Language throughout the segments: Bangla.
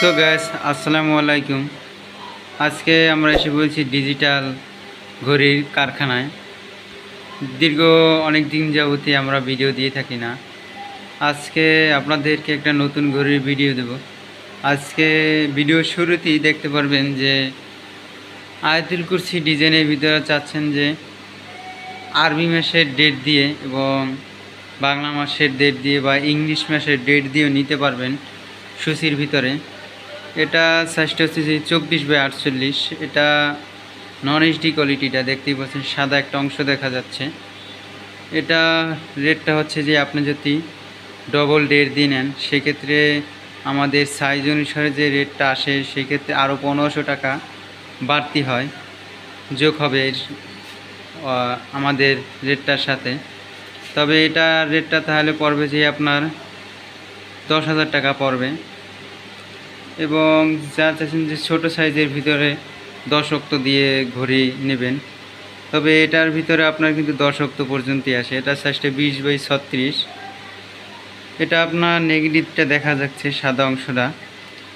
সো গ্যাস আসসালামু আলাইকুম। আজকে আমরা এসে বলছি ডিজিটাল ঘড়ির কারখানায়। দীর্ঘ অনেক দিন যাবতই আমরা ভিডিও দিয়ে থাকি না। আজকে আপনাদেরকে একটা নতুন ঘড়ির ভিডিও দেব। আজকে ভিডিও শুরুতেই দেখতে পারবেন যে আয়াতুল কুরসি ডিজাইনের ভিতরে চাচ্ছেন যে আরবি মাসের ডেট দিয়ে এবং বাংলা মাসের ডেট দিয়ে বা ইংলিশ মাসের ডেট দিয়েও নিতে পারবেন সুসির ভিতরে। এটা সাইজটা হচ্ছে যে 24/48। এটা নন এইচডি কোয়ালিটিটা দেখতেই পাচ্ছেন, সাদা একটা অংশ দেখা যাচ্ছে। এটা রেটটা হচ্ছে যে আপনি যদি ডবল ডেট দিয়ে নেন সেক্ষেত্রে আমাদের সাইজ অনুসারে যে রেটটা আসে সেক্ষেত্রে আরও 1500 টাকা বাড়তি হয়, যোগ হবে আমাদের রেটটার সাথে। তবে এটা রেটটা তাহলে পড়বে যে আপনার 10,000 টাকা পড়বে। এবং যা চাচ্ছেন যে ছোটো সাইজের ভিতরে 10 অক্ট দিয়ে ঘড়ি নেবেন, তবে এটার ভিতরে আপনার কিন্তু 10 অক্ট পর্যন্তই আসে। এটা সাইজটা 20/36। এটা আপনার নেগেটিভটা দেখা যাচ্ছে সাদা অংশটা,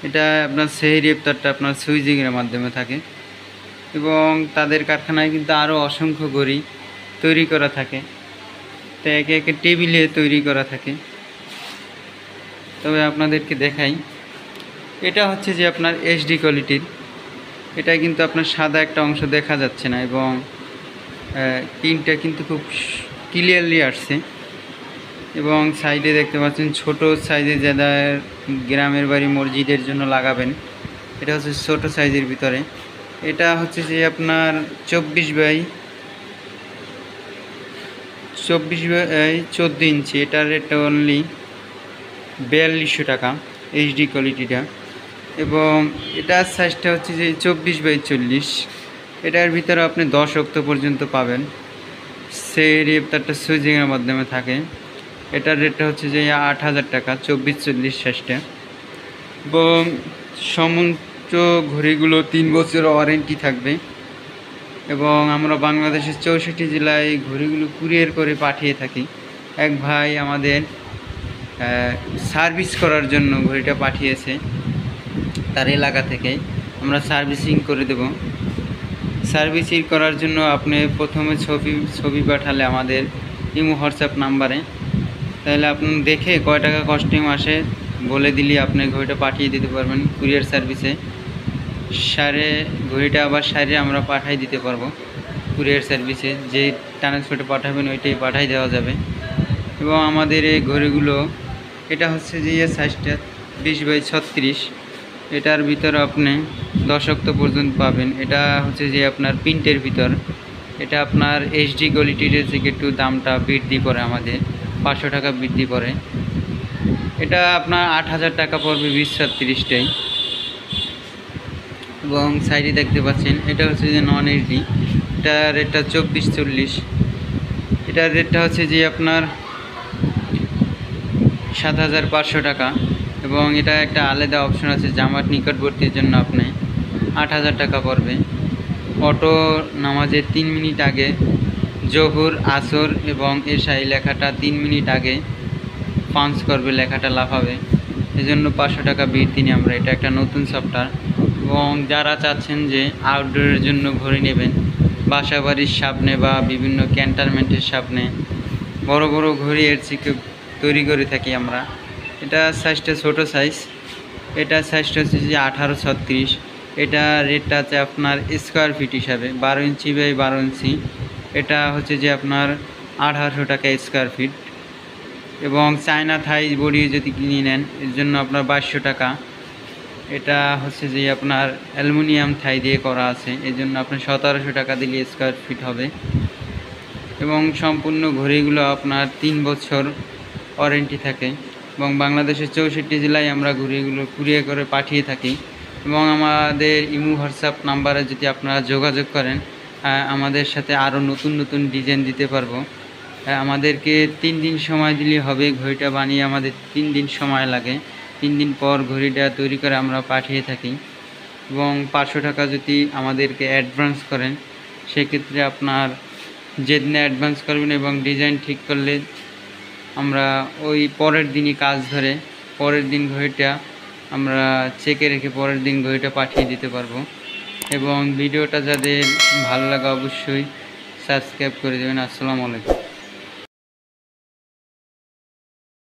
এটা আপনার সেহরি ইফতারটা আপনার সুইজিংয়ের মাধ্যমে থাকে। এবং তাদের কারখানায় কিন্তু আরও অসংখ্য ঘড়ি তৈরি করা থাকে, তো একে একে টেবিলে তৈরি করা থাকে। তবে আপনাদেরকে দেখাই, এটা হচ্ছে যে আপনার এইচডি কোয়ালিটির। এটা কিন্তু আপনার সাদা একটা অংশ দেখা যাচ্ছে না এবং প্রিন্টটা কিন্তু খুব ক্লিয়ারলি আসছে। এবং সাইডে দেখতে পাচ্ছেন ছোট সাইজে যারা গ্রামের বাড়ি মসজিদের জন্য লাগাবেন, এটা হচ্ছে ছোট সাইজের ভিতরে। এটা হচ্ছে যে আপনার 24/14 ইঞ্চি। এটার রেটটা অনলি 4200 টাকা, এইচডি কোয়ালিটিটা। এবং এটার সাইজটা হচ্ছে যে 24/40। এটার ভিতরে আপনি 10 অক্ট পর্যন্ত পাবেন। সেই ইফতারটা সুইজিংয়ের মাধ্যমে থাকে। এটার রেটটা হচ্ছে যে 8000 টাকা, 24/40 সাইজটা। এবং সমস্ত ঘড়িগুলো 3 বছর ওয়ারেন্টি থাকবে। এবং আমরা বাংলাদেশের 64 জেলায় ঘড়িগুলো কুরিয়ার করে পাঠিয়ে থাকি। এক ভাই আমাদের সার্ভিস করার জন্য ঘড়িটা পাঠিয়েছে তার এলাকা থেকে, আমরা সার্ভিসিং করে দেব। সার্ভিসিং করার জন্য আপনি প্রথমে ছবি পাঠালে আমাদের ইমো হোয়াটসঅ্যাপ নাম্বারে, তাহলে আপনি দেখে কয় টাকা কস্টিং আসে বলে দিলে আপনি ঘড়িটা পাঠিয়ে দিতে পারবেন কুরিয়ার সার্ভিসে। ঘড়িটা আবার সারে আমরা পাঠিয়ে দিতে পারবো কুরিয়ার সার্ভিসে। যে ট্রান্সপোর্টে পাঠাবেন ওইটাই পাঠিয়ে দেওয়া যাবে। এবং আমাদের এই ঘড়িগুলো, এটা হচ্ছে যে সাইজটা 20/36। এটার ভিতরে আপনি 10 অক্ট পর্যন্ত পাবেন। এটা হচ্ছে যে আপনার প্রিন্টের ভিতর। এটা আপনার এইচডি কোয়ালিটির থেকে একটু দামটা বৃদ্ধি করে, আমাদের 500 টাকা বৃদ্ধি করে। এটা আপনার 8000 টাকা পড়বে 20/36টাই। এবং সাইডে দেখতে পাচ্ছেন এটা হচ্ছে যে নন এইচডি। এটা রেটটা 24/40। এটার রেটটা হচ্ছে যে আপনার 7500 টাকা। এবং এটা একটা আলাদা অপশন আছে জামাত নিকটবর্তীর জন্য, আপনি 8000 টাকা পড়বে। অটো নামাজের 3 মিনিট আগে জোহর, আসর এবং এশাই লেখাটা 3 মিনিট আগে পাঞ্চ করবে, লেখাটা লাফাবে, এজন্য 500 টাকা বৃদ্ধি নিই আমরা। এটা একটা নতুন সফটওয়্যার। এবং যারা চাচ্ছেন যে আউটডোরের জন্য ঘড়ি নেবেন, বাসা বাড়ির সামনে বা বিভিন্ন ক্যান্টনমেন্টের সামনে বড় বড় ঘড়ি এর থেকে তৈরি করে থাকি আমরা। এটা সাইজটা ছোটো সাইজ। এটা সাইজটা হচ্ছে যে 18/36। এটা রেটটা আছে আপনার স্কোয়ার ফিট হিসাবে 12 ইঞ্চি/12 ইঞ্চি। এটা হচ্ছে যে আপনার 1800 টাকা স্কোয়ার ফিট। এবং চায়না থাই বডি যদি কিনে নেন এর জন্য আপনার 2200 টাকা। এটা হচ্ছে যে আপনার অ্যালুমিনিয়াম থাই দিয়ে করা আছে, এই জন্য আপনার 1700 টাকা দিলে স্কোয়ার ফিট হবে। এবং সম্পূর্ণ ঘড়িগুলো আপনার 3 বছর ওয়ারেন্টি থাকে। এবং বাংলাদেশের 64 জেলায় আমরা ঘড়িগুলো কুরিয়ার করে পাঠিয়ে থাকি। এবং আমাদের ইমো হোয়াটসঅ্যাপ নাম্বারে যদি আপনারা যোগাযোগ করেন, আমাদের সাথে আরও নতুন নতুন ডিজাইন দিতে পারবো। আমাদেরকে 3 দিন সময় দিলে হবে। ঘড়িটা বানিয়ে আমাদের 3 দিন সময় লাগে। 3 দিন পর ঘড়িটা তৈরি করে আমরা পাঠিয়ে থাকি। এবং 500 টাকা যদি আমাদেরকে অ্যাডভান্স করেন, সেক্ষেত্রে আপনার যেদিন অ্যাডভান্স করবেন এবং ডিজাইন ঠিক করলে আমরা ওই পরের দিনই কাজ ধরে পরের দিন ঘড়িটা আমরা চেকে রেখে পরের দিন ঘড়িটা পাঠিয়ে দিতে পারবো। এবং ভিডিওটা যাদের ভালো লাগে অবশ্যই সাবস্ক্রাইব করে দেবেন। আসসালামু আলাইকুম।